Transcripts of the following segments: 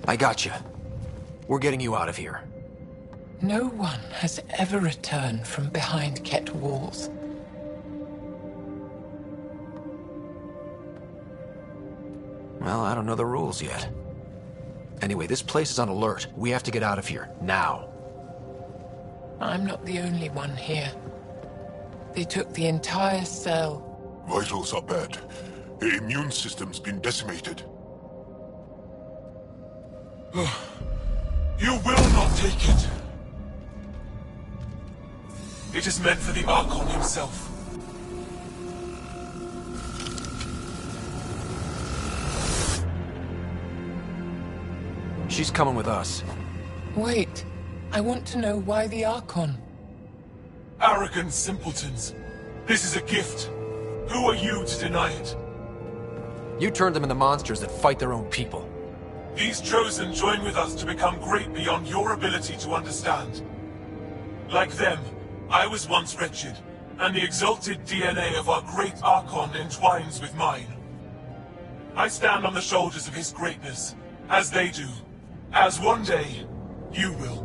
I got you. We're getting you out of here. No one has ever returned from behind Ket walls. Well, I don't know the rules yet. Anyway, this place is on alert. We have to get out of here, now. I'm not the only one here. They took the entire cell. Vitals are bad. The immune system's been decimated. You will not take it. It is meant for the Archon himself. She's coming with us. Wait, I want to know why the Archon. Arrogant simpletons. This is a gift. Who are you to deny it? You turned them into monsters that fight their own people. These Chosen join with us to become great beyond your ability to understand. Like them, I was once wretched, and the exalted DNA of our great Archon entwines with mine. I stand on the shoulders of his greatness, as they do, as one day, you will.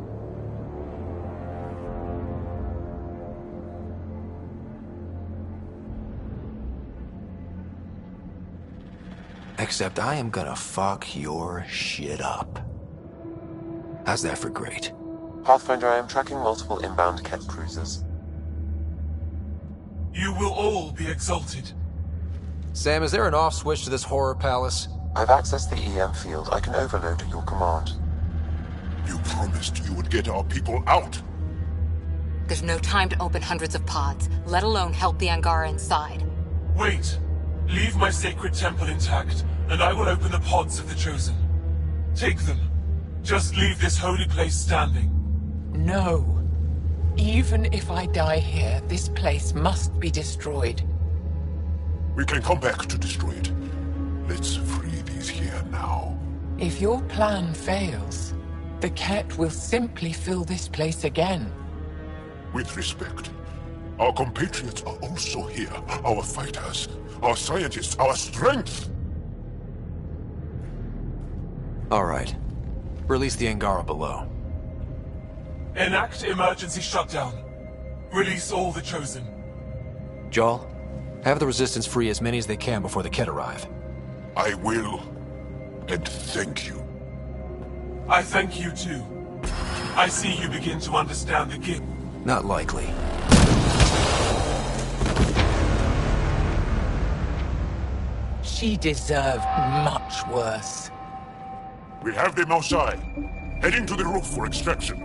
Except I am gonna fuck your shit up. How's that for great? Pathfinder, I am tracking multiple inbound Ket cruisers. You will all be exalted. Sam, is there an off switch to this horror palace? I've accessed the EM field. I can overload at your command. You promised you would get our people out. There's no time to open hundreds of pods, let alone help the Angara inside. Wait. Leave my sacred temple intact, and I will open the pods of the Chosen. Take them. Just leave this holy place standing. No. Even if I die here, this place must be destroyed. We can come back to destroy it. Let's free these here now. If your plan fails, the Ket will simply fill this place again. With respect, our compatriots are also here. Our fighters, our scientists, our strength! All right. Release the Angara below. Enact emergency shutdown. Release all the Chosen. Jarl, have the Resistance free as many as they can before the Ket arrive. I will. And thank you. I thank you too. I see you begin to understand the gift. Not likely. She deserved much worse. We have them outside. Heading to the roof for extraction.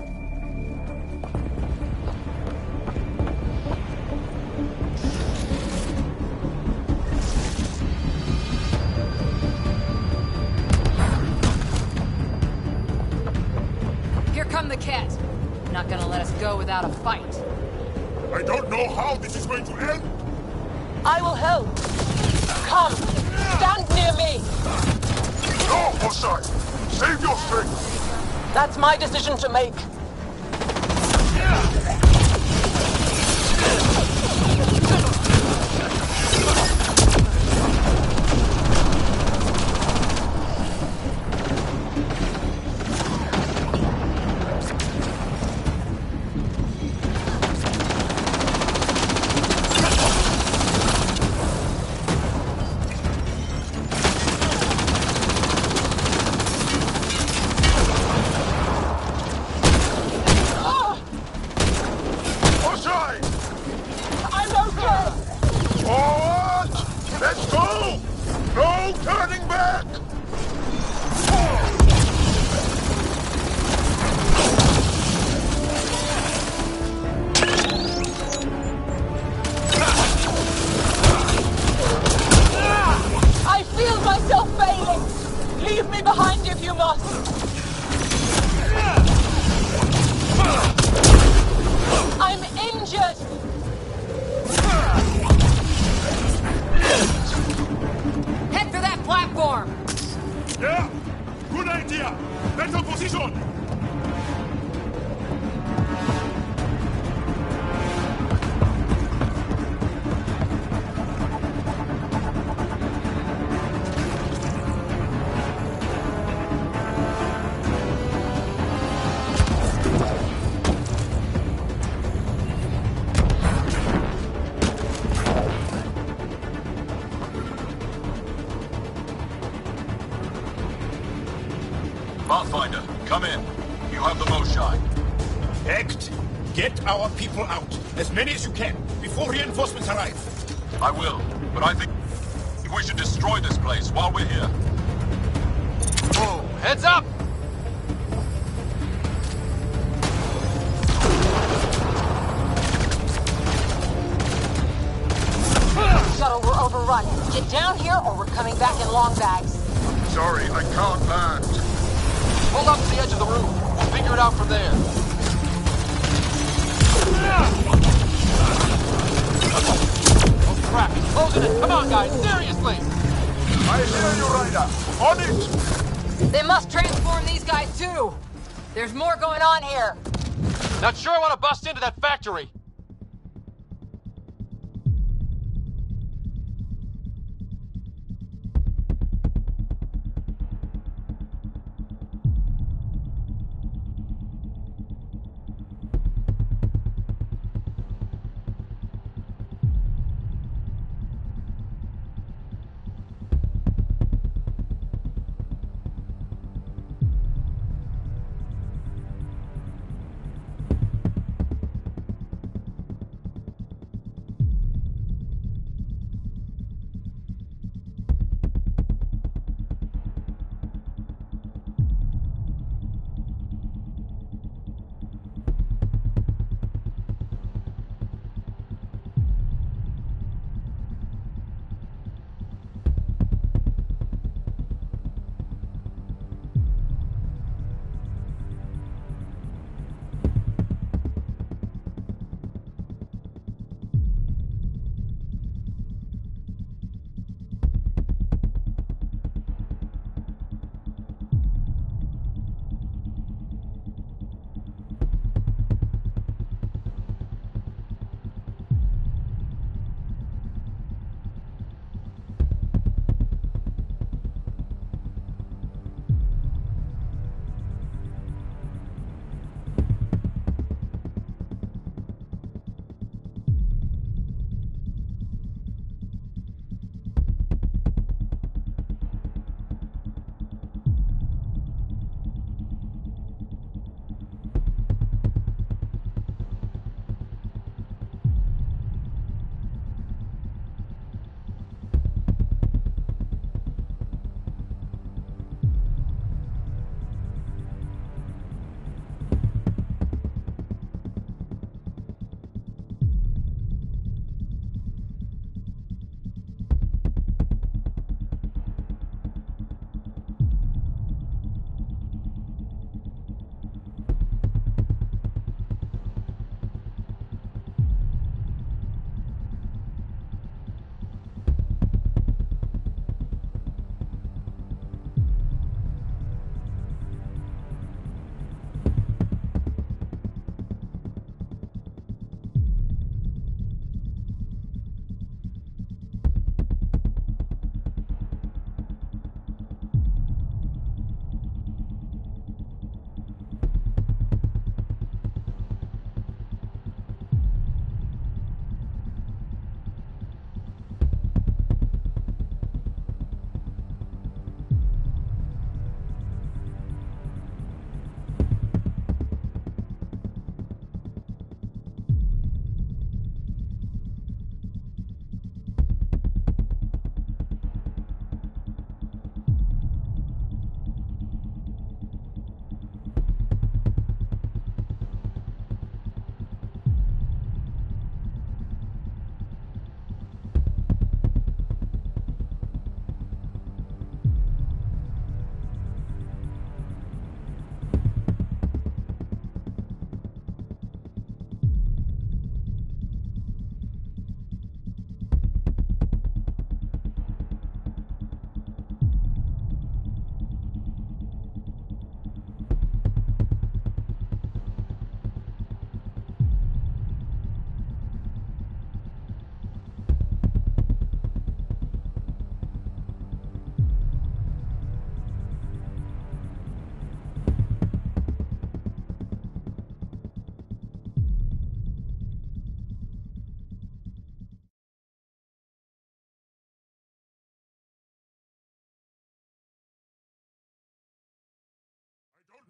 Here come the Ket. Not gonna let us go without a fight. I don't know how this is going to end. I will help. Come, stand near me. No, Osai! Save your strength! That's my decision to make. it! Head for that platform! Yeah! Good idea! Better position! Pathfinder, come in. You have the most shine. Act. Get our people out. As many as you can, before reinforcements arrive. I will, but I think we should destroy this place while we're here. Whoa, heads up! Shuttle, we're overrun. Get down here or we're coming back in long bags. Sorry, I can't land. Hold up to the edge of the room. We'll figure it out from there. Oh crap, he's closing it. Come on, guys, seriously! I hear you, Ryder. On it! They must transform these guys too! There's more going on here. Not sure I want to bust into that factory.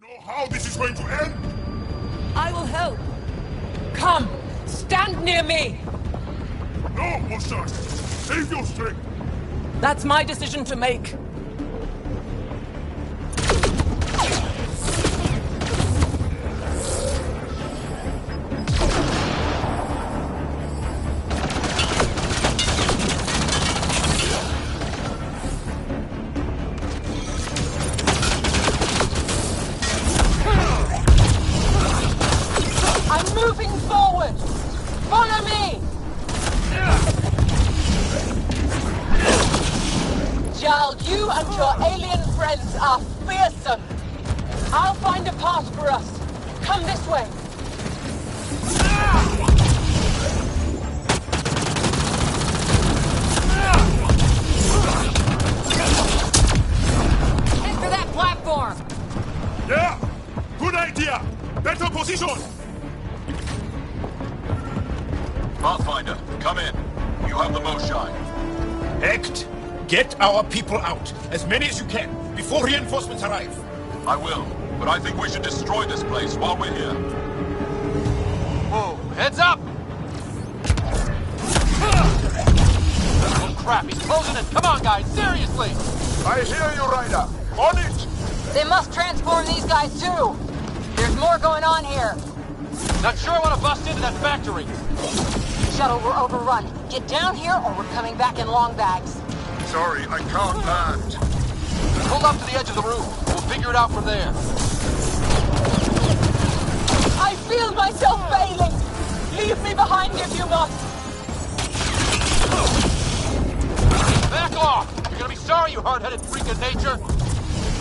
Know how this is going to end? I will help. Come, stand near me. No, Moshash! Save your strength! That's my decision to make. I'm moving forward. Follow me. Jarl, you and your alien friends are fearsome. I'll find a path for us. Come this way. Head for that platform! Yeah! Good idea! Better position! Pathfinder, come in. You have the most shine. Act! Get our people out, as many as you can, before reinforcements arrive. I will, but I think we should destroy this place while we're here. Whoa, heads up! Oh crap, he's closing in. Come on, guys, seriously! I hear you, Ryder! On it! They must transform these guys too! There's more going on here. Not sure I want to bust into that factory. Shuttle, we're overrun. Get down here or we're coming back in long bags. Sorry, I can't land. Pull up to the edge of the room. We'll figure it out from there. I feel myself failing. Leave me behind if you must. Back off! You're gonna be sorry, you hard-headed freak of nature.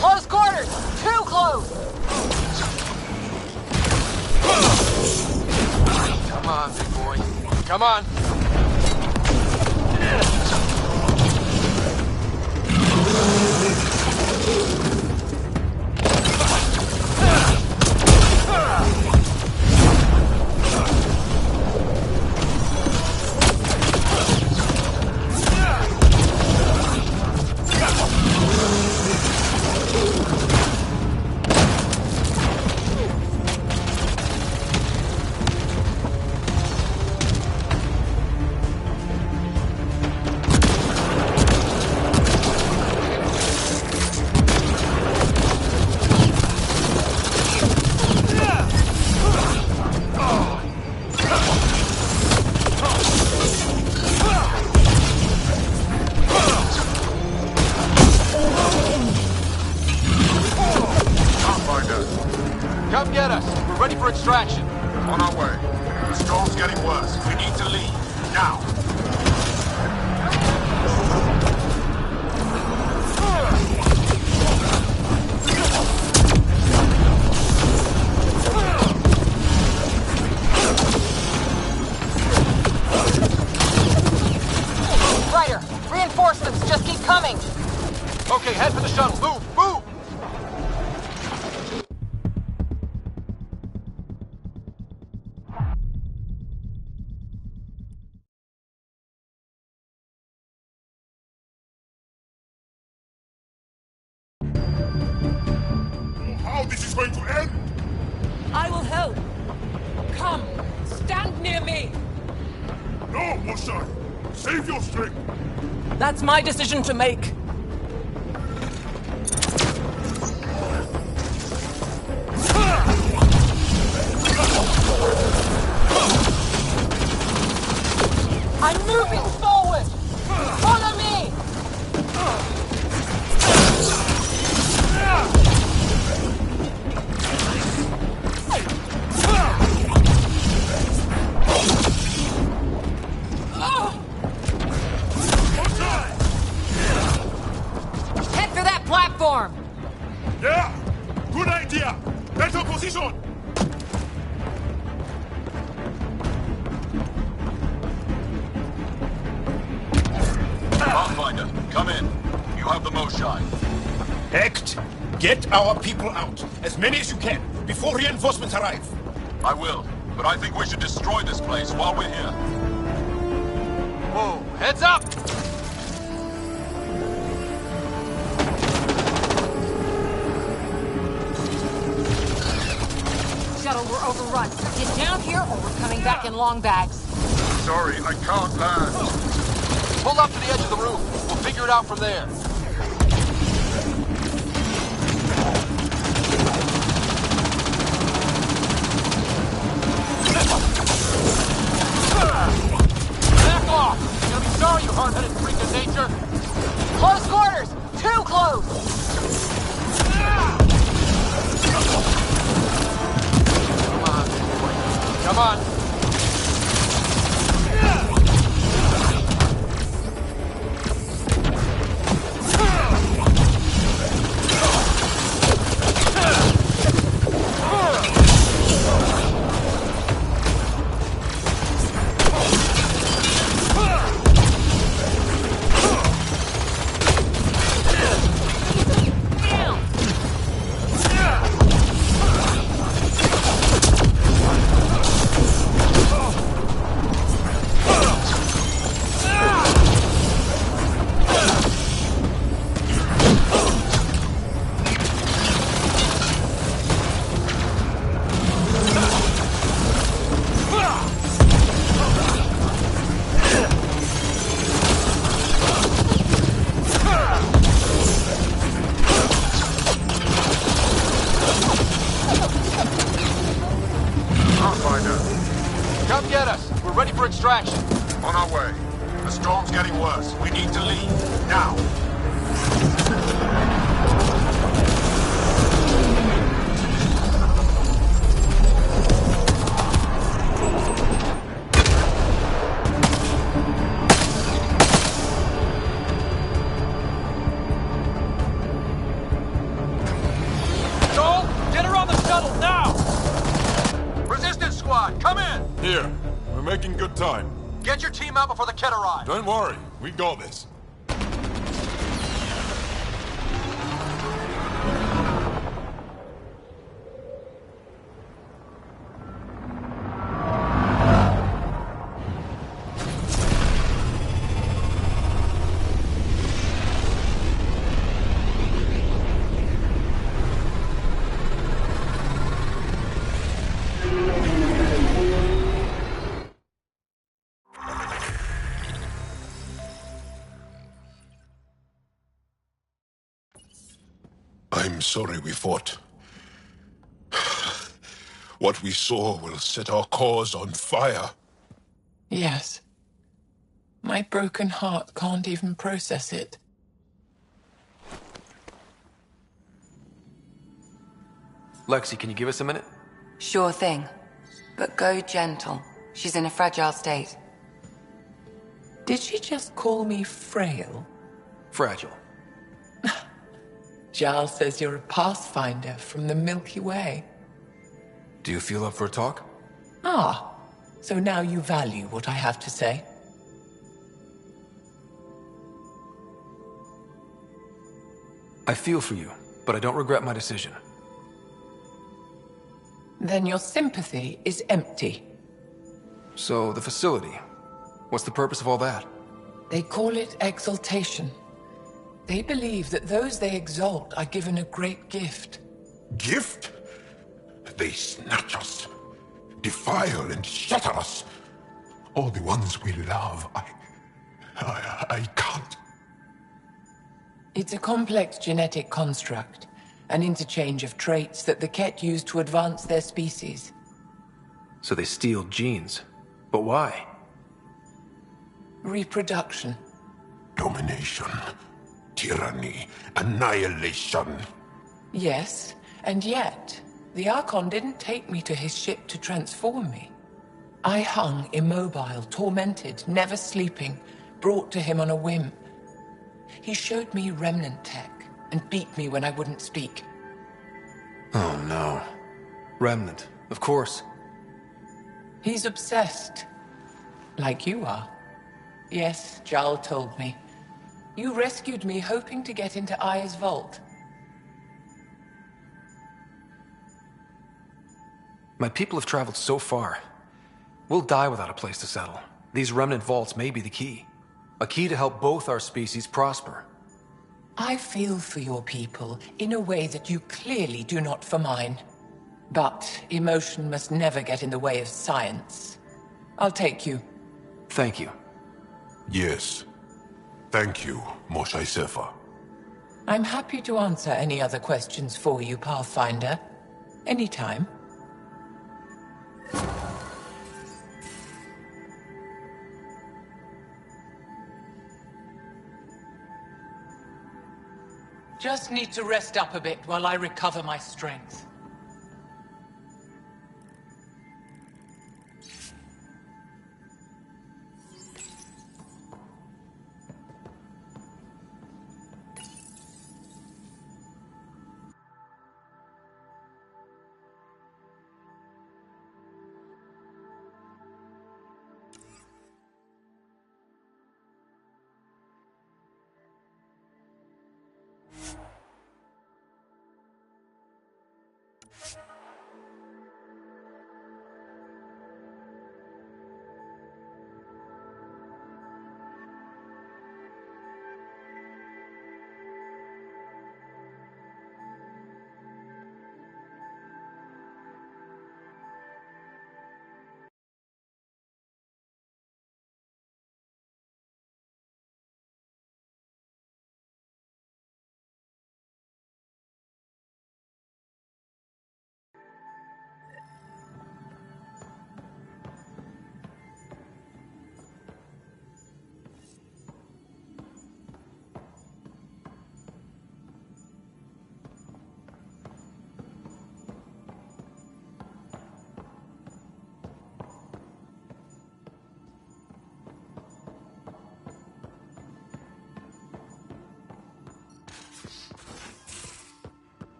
Close quarters! Too close! Come on, big boy. Come on. Come get us. We're ready for extraction. On our way. The storm's getting worse. We need to leave. Now! Ryder, reinforcements just keep coming. Okay, head for the shuttle. Move, move! How this is going to end? I will help. Come, stand near me. No, Moshash! Save your strength! That's my decision to make. I'm moving forward. Follow me. Head for that platform. Yeah! Good idea! Better position! Pathfinder, come in. You have the most shine. Act! Get our people out, as many as you can, before reinforcements arrive. I will, but I think we should destroy this place while we're here. Whoa, heads up! shuttle were overrun. Get down here or we're coming back in long bags. Sorry, I can't land. Pull up to the edge of the roof. We'll figure it out from there. Back off! You're gonna be sorry, you hard-headed freak of nature. Close quarters! Too close! Come on. Come get us. We're ready for extraction. On our way. The storm's getting worse. We need to leave. Now. Joel, get her on the shuttle now! Resistance squad, come in! Here. We're making good time. Get your team out before the kid arrives. Don't worry. We got this. I'm sorry we fought. What we saw will set our cause on fire. Yes. My broken heart can't even process it. Lexi, can you give us a minute? Sure thing. But go gentle. She's in a fragile state. Did she just call me frail? Fragile. Giles says you're a pathfinder from the Milky Way. Do you feel up for a talk? Ah, so now you value what I have to say. I feel for you, but I don't regret my decision. Then your sympathy is empty. So, the facility. What's the purpose of all that? They call it exaltation. They believe that those they exalt are given a great gift. Gift? They snatch us, defile and shatter us. All the ones we love. I can't. It's a complex genetic construct, an interchange of traits that the Ket use to advance their species. So they steal genes. But why? Reproduction. Domination. Tyranny. Annihilation. Yes, and yet, the Archon didn't take me to his ship to transform me. I hung immobile, tormented, never sleeping, brought to him on a whim. He showed me remnant tech and beat me when I wouldn't speak. Oh no. Remnant, of course. He's obsessed. Like you are. Yes, Jarl told me. You rescued me hoping to get into Aya's vault. My people have traveled so far. We'll die without a place to settle. These remnant vaults may be the key. A key to help both our species prosper. I feel for your people in a way that you clearly do not for mine. But emotion must never get in the way of science. I'll take you. Thank you. Yes. Thank you, Moshe Sefer. I'm happy to answer any other questions for you, Pathfinder. Anytime. Just need to rest up a bit while I recover my strength.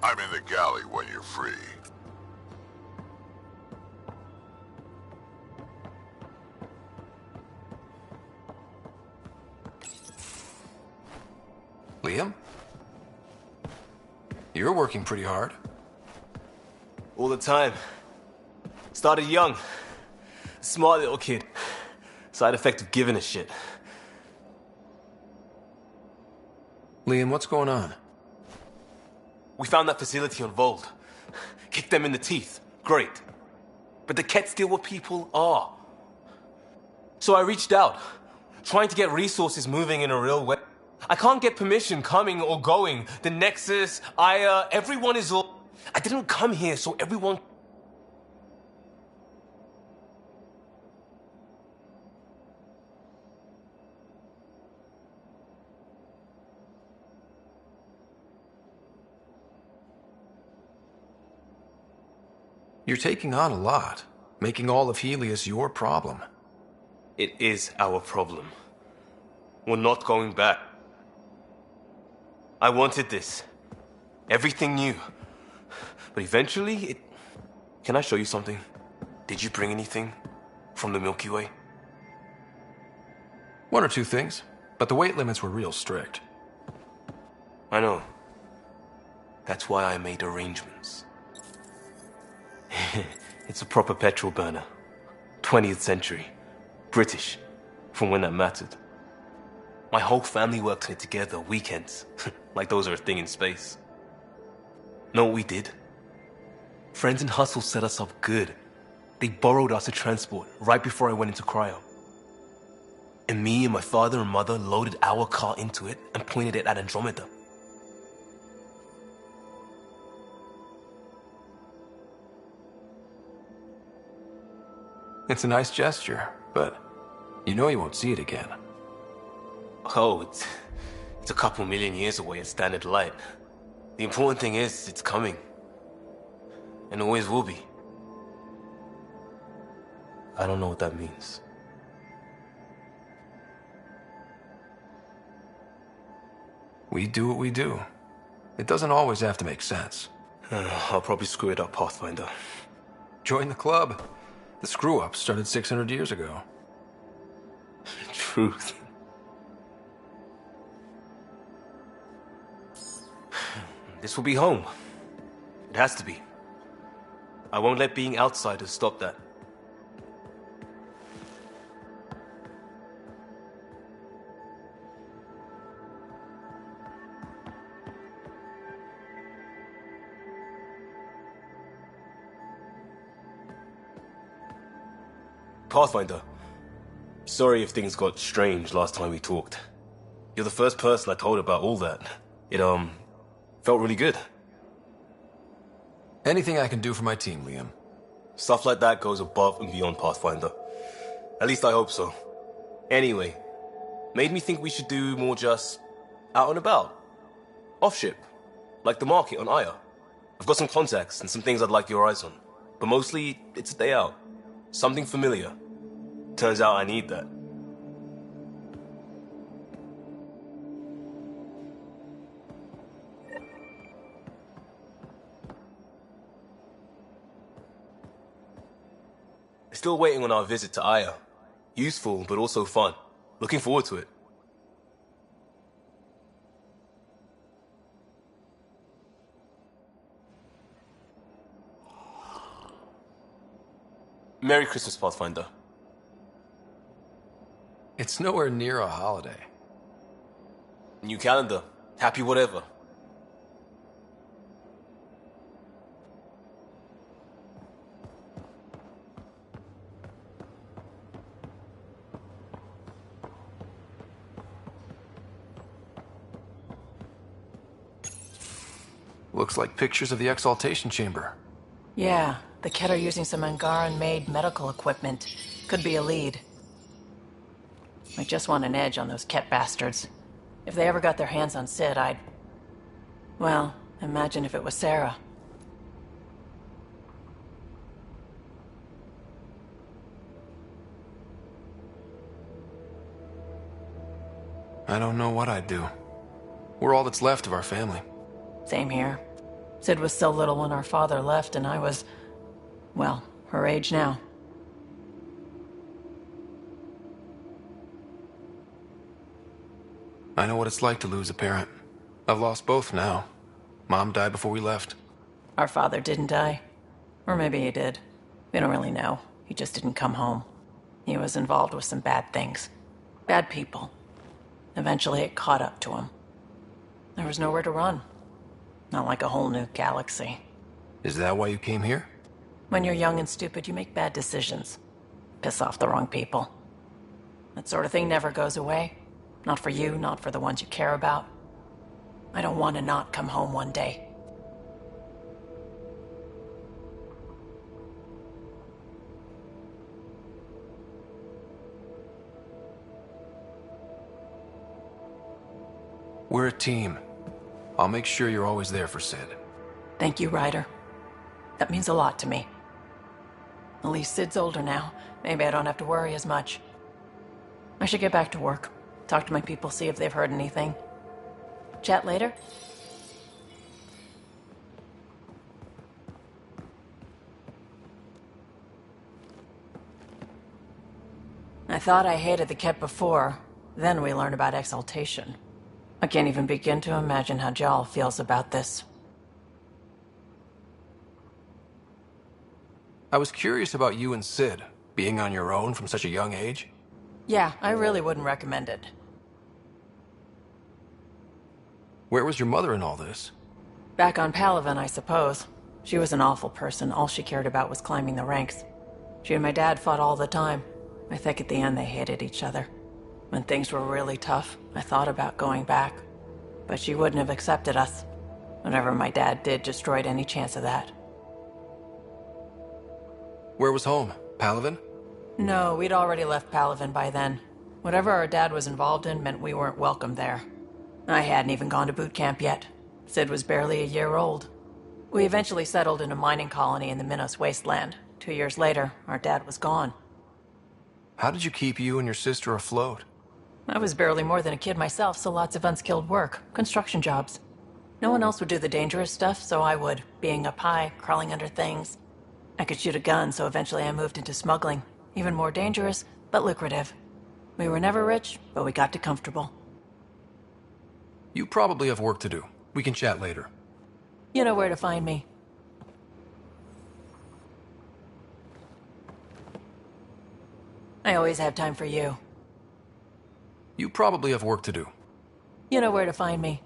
I'm in the galley when you're free. Liam? You're working pretty hard. All the time. Started young. Smart little kid. Side effect of giving a shit. Liam, what's going on? We found that facility on Vold. Kicked them in the teeth. Great. But the Kett still what people are. So I reached out, trying to get resources moving in a real way. I can't get permission coming or going. The Nexus, everyone is all... I didn't come here so everyone... You're taking on a lot, making all of Helios your problem. It is our problem. We're not going back. I wanted this. Everything new. But eventually, it... Can I show you something? Did you bring anything from the Milky Way? One or two things, but the weight limits were real strict. I know. That's why I made arrangements. It's a proper petrol burner. 20th century. British. From when that mattered. My whole family worked on it together, weekends. Like those are a thing in space. Know what we did? Friends in Hustle set us up good. They borrowed us a transport right before I went into cryo. And me and my father and mother loaded our car into it and pointed it at Andromeda. It's a nice gesture, but you know you won't see it again. Oh, it's a couple million years away at standard light. The important thing is, it's coming. And always will be. I don't know what that means. We do what we do. It doesn't always have to make sense. I'll probably screw it up, Pathfinder. Join the club. The screw-up started 600 years ago. Truth. This will be home. It has to be. I won't let being outsiders stop that. Pathfinder. Sorry if things got strange last time we talked. You're the first person I told about all that. It, felt really good. Anything I can do for my team, Liam. Stuff like that goes above and beyond Pathfinder. At least I hope so. Anyway, made me think we should do more just out and about. Off-ship. Like the market on Aya. I've got some contacts and some things I'd like your eyes on. But mostly, it's a day out. Something familiar. Turns out I need that. Still waiting on our visit to Aya. Useful, but also fun. Looking forward to it. Merry Christmas, Pathfinder. It's nowhere near a holiday. New calendar. Happy whatever. Looks like pictures of the exaltation chamber. Yeah, the Ket are using some Angaran-made medical equipment. Could be a lead. I just want an edge on those Ket bastards. If they ever got their hands on Sid, I'd... Well, imagine if it was Sarah. I don't know what I'd do. We're all that's left of our family. Same here. Sid was so little when our father left, and I was... well, her age now. I know what it's like to lose a parent. I've lost both now. Mom died before we left. Our father didn't die. Or maybe he did. We don't really know. He just didn't come home. He was involved with some bad things. Bad people. Eventually it caught up to him. There was nowhere to run. Not like a whole new galaxy. Is that why you came here? When you're young and stupid, you make bad decisions. Piss off the wrong people. That sort of thing never goes away. Not for you, not for the ones you care about. I don't want to not come home one day. We're a team. I'll make sure you're always there for Sid. Thank you, Ryder. That means a lot to me. At least Sid's older now. Maybe I don't have to worry as much. I should get back to work. Talk to my people, see if they've heard anything. Chat later? I thought I hated the Ket before. Then we learned about exaltation. I can't even begin to imagine how Jal feels about this. I was curious about you and Sid, being on your own from such a young age. Yeah, I really wouldn't recommend it. Where was your mother in all this? Back on Palaven, I suppose. She was an awful person. All she cared about was climbing the ranks. She and my dad fought all the time. I think at the end they hated each other. When things were really tough, I thought about going back. But she wouldn't have accepted us. Whatever my dad did destroyed any chance of that. Where was home? Palaven? No, we'd already left Palaven by then. Whatever our dad was involved in meant we weren't welcome there. I hadn't even gone to boot camp yet. Sid was barely a year old. We eventually settled in a mining colony in the Minos wasteland. 2 years later, our dad was gone. How did you keep you and your sister afloat? I was barely more than a kid myself, so lots of unskilled work. Construction jobs. No one else would do the dangerous stuff, so I would. Being up high, crawling under things. I could shoot a gun, so eventually I moved into smuggling. Even more dangerous, but lucrative. We were never rich, but we got to comfortable. You probably have work to do. We can chat later. You know where to find me. I always have time for you. You probably have work to do. You know where to find me.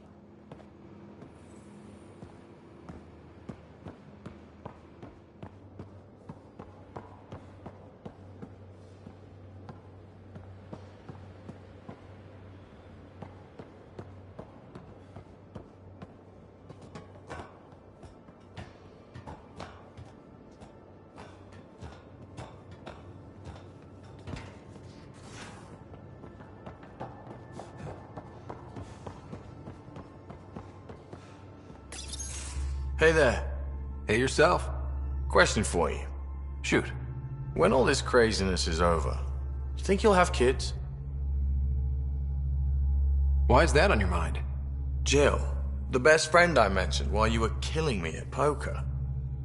Hey there. Hey yourself. Question for you. Shoot. When all this craziness is over, you think you'll have kids? Why is that on your mind? Jill, the best friend I mentioned while you were killing me at poker.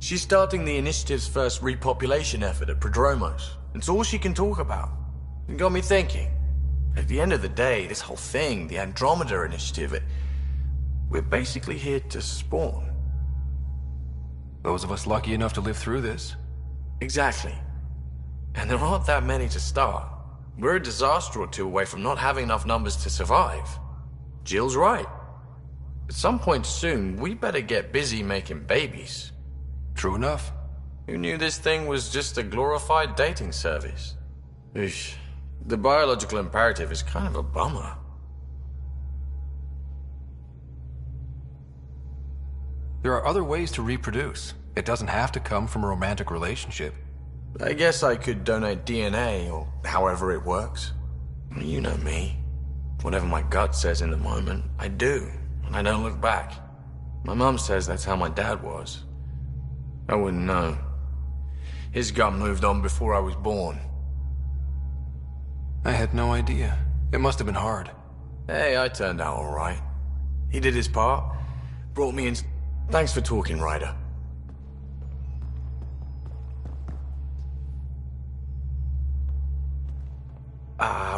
She's starting the initiative's first repopulation effort at Prodromos. It's all she can talk about. It got me thinking. At the end of the day, this whole thing, the Andromeda initiative, we're basically here to spawn. Those of us lucky enough to live through this. Exactly. And there aren't that many to start. We're a disaster or two away from not having enough numbers to survive. Jill's right. At some point soon, we better get busy making babies. True enough. Who knew this thing was just a glorified dating service? Eesh. The biological imperative is kind of a bummer. There are other ways to reproduce. It doesn't have to come from a romantic relationship. I guess I could donate DNA, or however it works. You know me. Whatever my gut says in the moment, I do, and I don't look back. My mum says that's how my dad was. I wouldn't know. His gut moved on before I was born. I had no idea. It must have been hard. Hey, I turned out all right. He did his part. Brought me in... Thanks for talking, Ryder.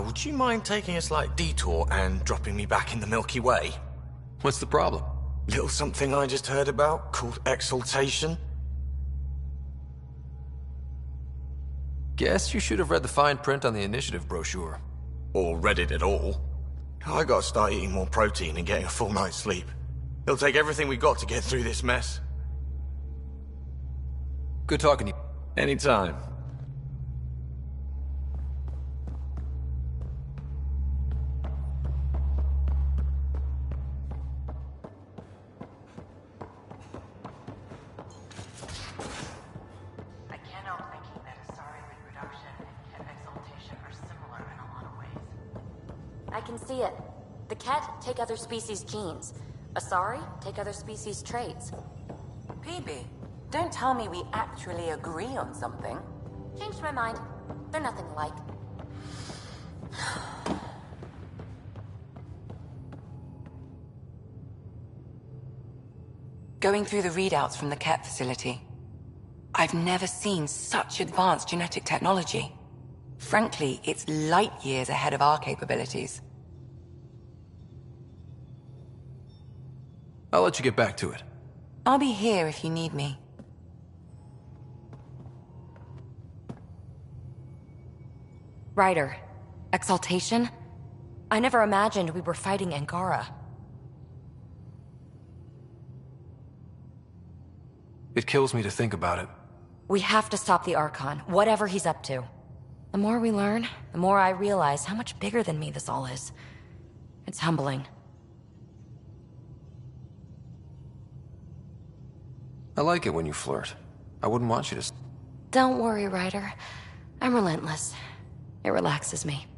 Would you mind taking a slight detour and dropping me back in the Milky Way? What's the problem? Little something I just heard about called exaltation. Guess you should have read the fine print on the initiative brochure. Or read it at all. I gotta start eating more protein and getting a full night's sleep. It'll take everything we got to get through this mess. Good talking to you. Anytime. I can see it. The Ket take other species' genes. Asari take other species' traits. PB, don't tell me we actually agree on something. Changed my mind. They're nothing alike. Going through the readouts from the Ket facility, I've never seen such advanced genetic technology. Frankly, it's light years ahead of our capabilities. I'll let you get back to it. I'll be here if you need me. Ryder, exaltation? I never imagined we were fighting Angara. It kills me to think about it. We have to stop the Archon, whatever he's up to. The more we learn, the more I realize how much bigger than me this all is. It's humbling. I like it when you flirt. I wouldn't want you to... Don't worry, Ryder. I'm relentless. It relaxes me.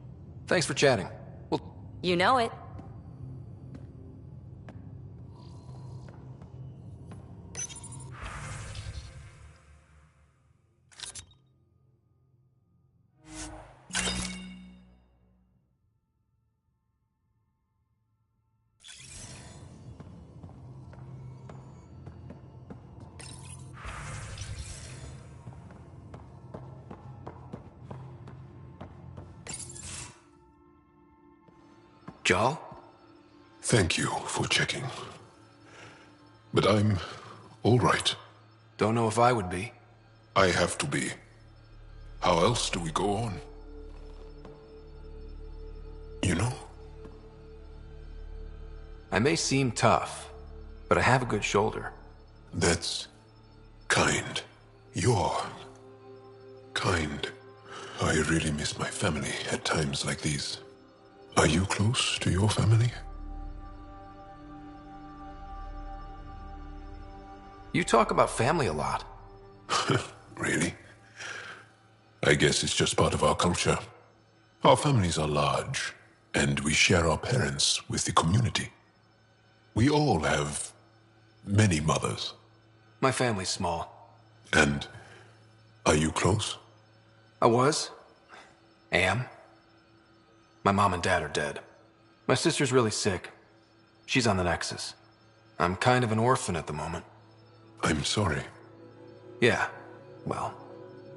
Thanks for chatting. Well... You know it. Jarl? Thank you for checking. But I'm all right. Don't know if I would be. I have to be. How else do we go on? You know? I may seem tough, but I have a good shoulder. That's kind. You're kind. I really miss my family at times like these. Are you close to your family? You talk about family a lot. Really? I guess it's just part of our culture. Our families are large, and we share our parents with the community. We all have many mothers. My family's small. And are you close? I was. Am. My mom and dad are dead. My sister's really sick. She's on the Nexus. I'm kind of an orphan at the moment. I'm sorry. Yeah, well,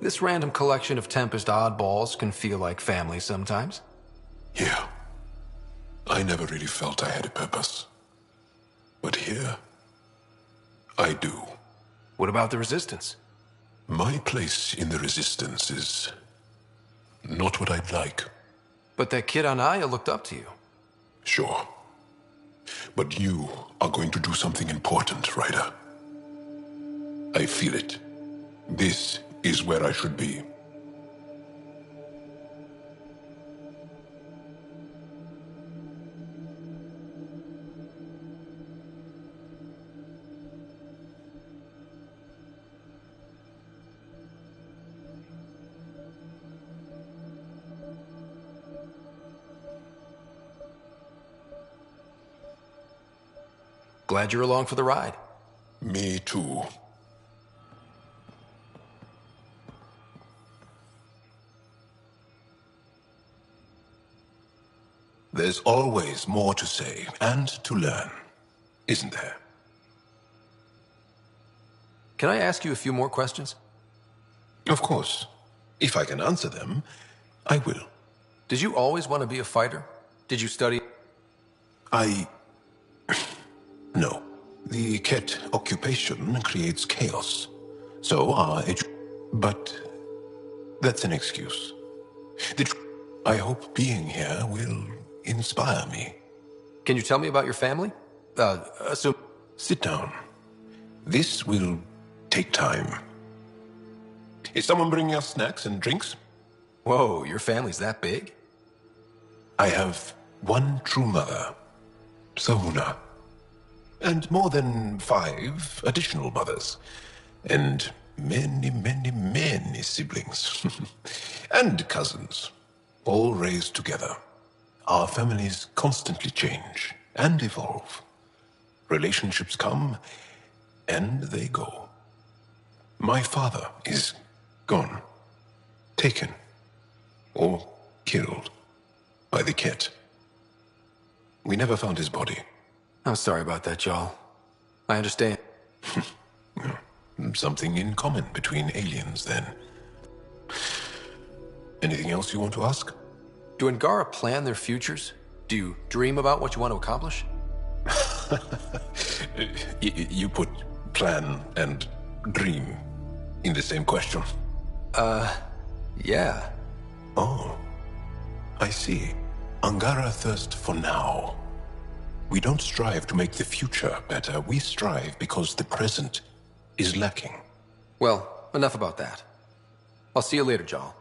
this random collection of Tempest oddballs can feel like family sometimes. Yeah. I never really felt I had a purpose. But here, I do. What about the Resistance? My place in the Resistance is not what I'd like. But that kid on Aya looked up to you. Sure. But you are going to do something important, Ryder. I feel it. This is where I should be. Glad you're along for the ride. Me too. There's always more to say and to learn, isn't there? Can I ask you a few more questions? Of course. If I can answer them, I will. Did you always want to be a fighter? Did you study? No. The Ket occupation creates chaos. So But that's an excuse. I hope being here will inspire me. Can you tell me about your family? Sit down. This will take time. Is someone bringing us snacks and drinks? Whoa, your family's that big? I have one true mother, Sahuna, and more than 5 additional mothers, and many, many, many siblings, and cousins, all raised together. Our families constantly change and evolve. Relationships come and they go. My father is gone, taken, or killed by the Ket. We never found his body. I'm sorry about that, Jarl. I understand. Something in common between aliens, then. Anything else you want to ask? Do Angara plan their futures? Do you dream about what you want to accomplish? You put plan and dream in the same question. Yeah. Oh, I see. Angara thirst for now. We don't strive to make the future better. We strive because the present is lacking. Well, enough about that. I'll see you later, Jarl.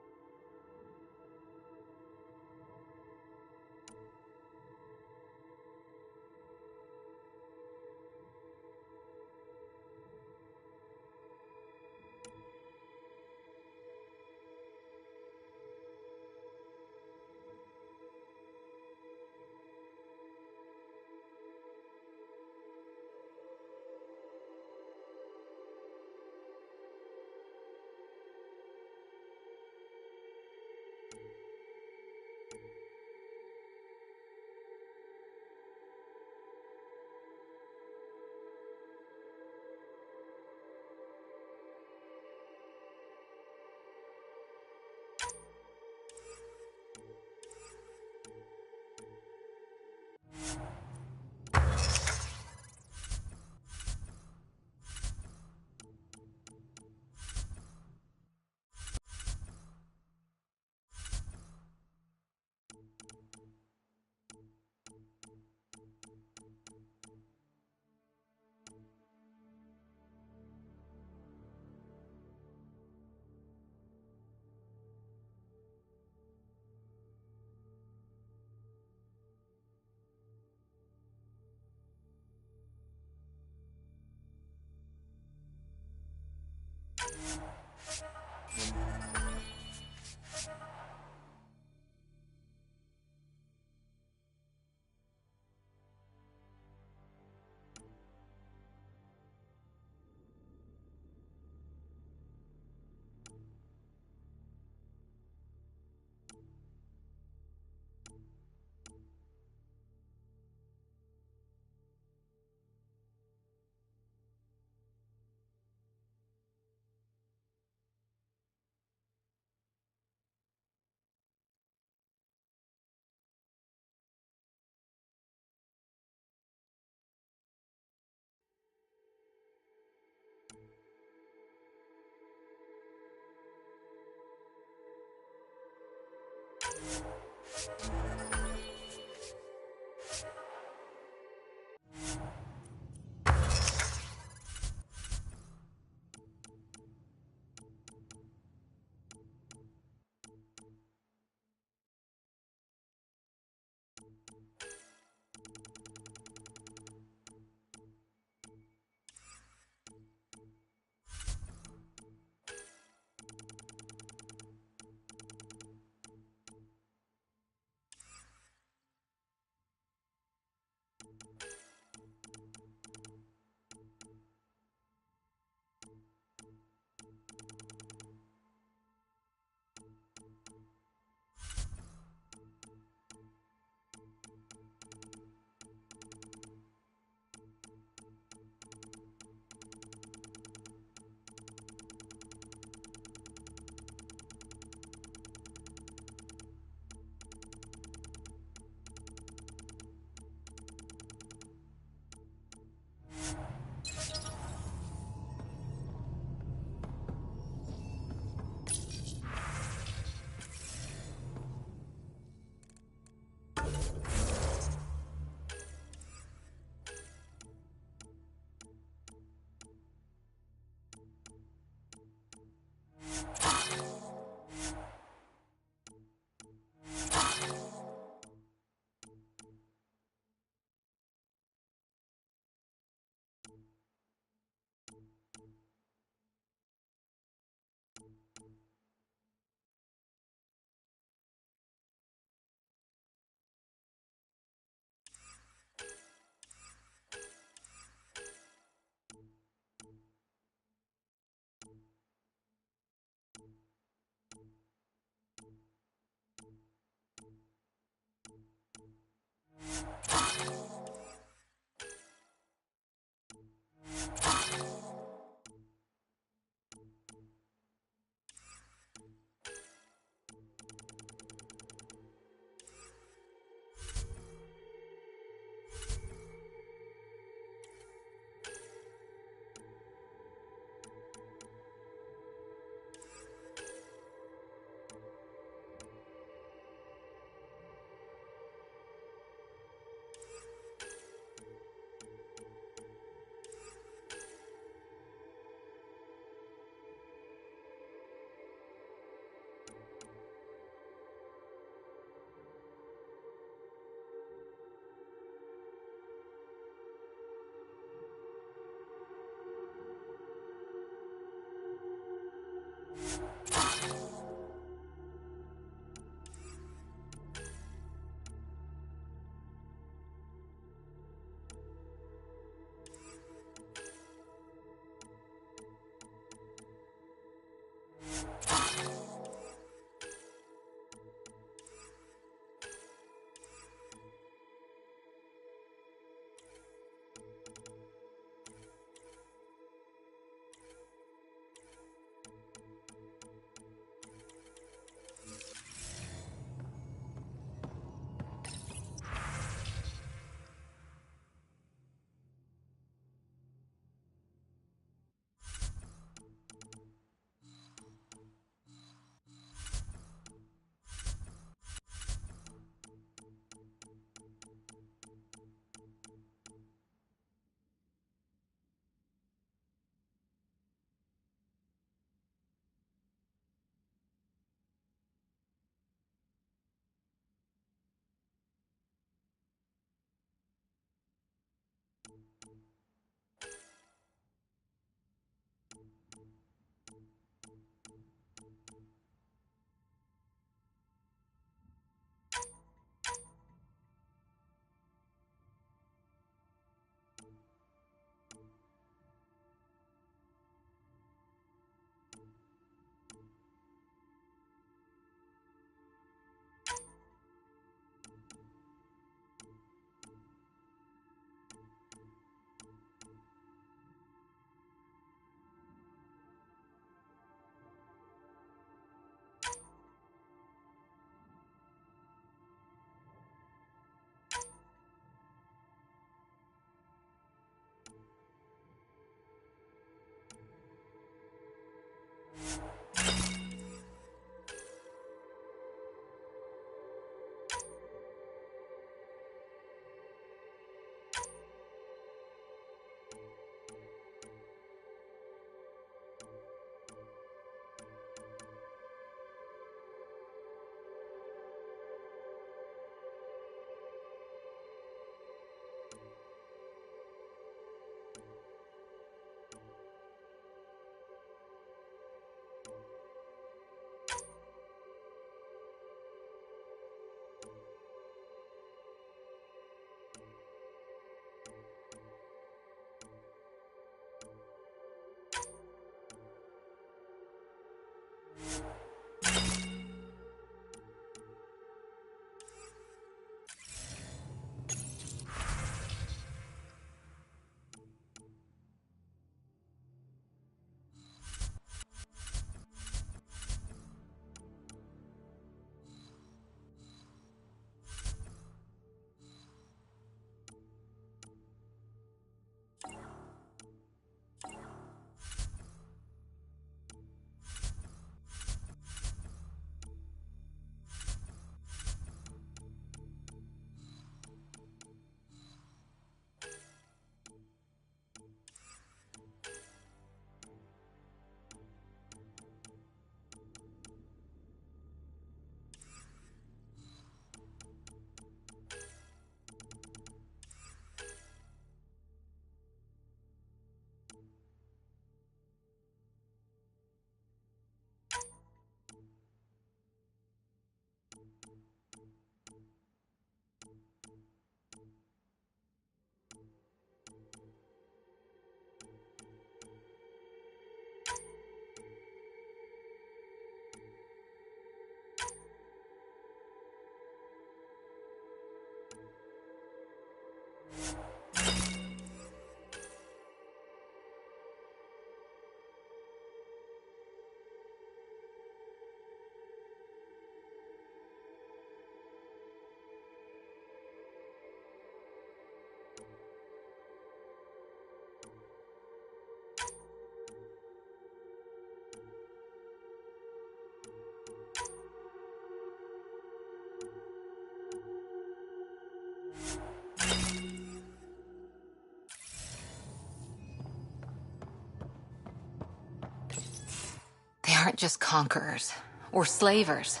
aren't just conquerors or slavers.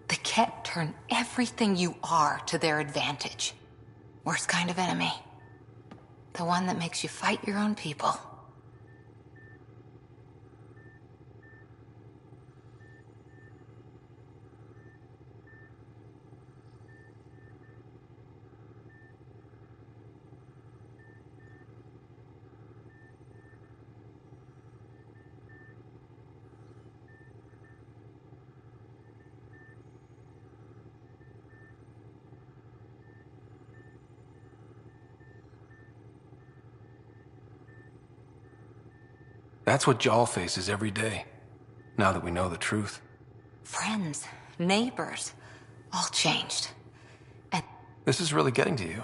The Ket turn everything you are to their advantage. Worst kind of enemy. The one that makes you fight your own people. That's what Jaal faces every day, now that we know the truth. Friends, neighbors, all changed. And This is really getting to you.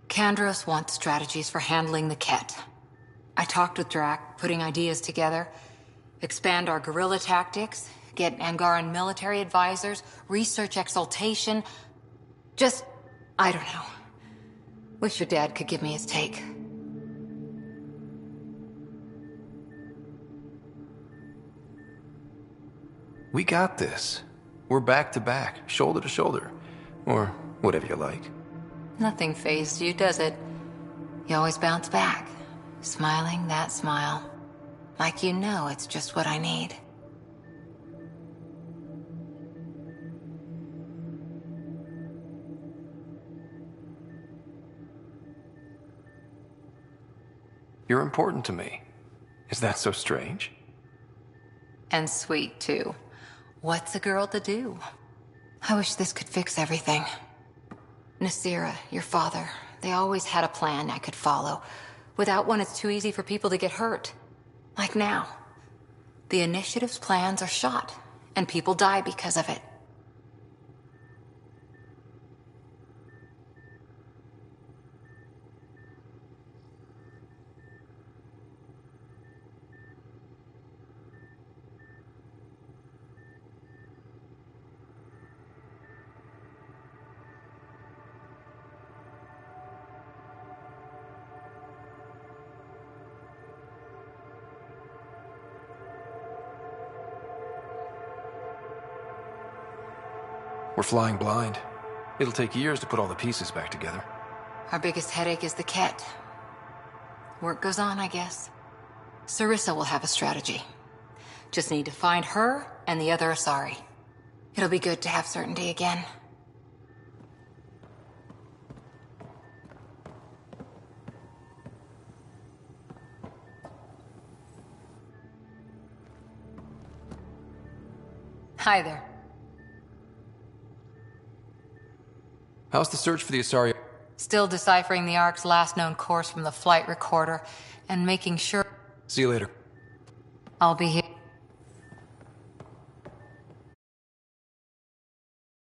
Kandros wants strategies for handling the Ket. I talked with Drac, putting ideas together. Expand our guerrilla tactics, get Angaran military advisors, research exaltation. Just, I don't know. Wish your dad could give me his take. We got this. We're back to back, shoulder to shoulder. Or whatever you like. Nothing fazed you, does it? You always bounce back, smiling that smile. Like you know it's just what I need. You're important to me. Is that so strange? And sweet, too. What's a girl to do? I wish this could fix everything. Nasira, your father, they always had a plan I could follow. Without one, it's too easy for people to get hurt. Like now. The Initiative's plans are shot, and people die because of it. We're flying blind. It'll take years to put all the pieces back together. Our biggest headache is the Ket. Work goes on, I guess. Sarissa will have a strategy. Just need to find her and the other Asari. It'll be good to have certainty again. Hi there. How's the search for the Asari? Still deciphering the Ark's last known course from the flight recorder and making sure... See you later. I'll be here.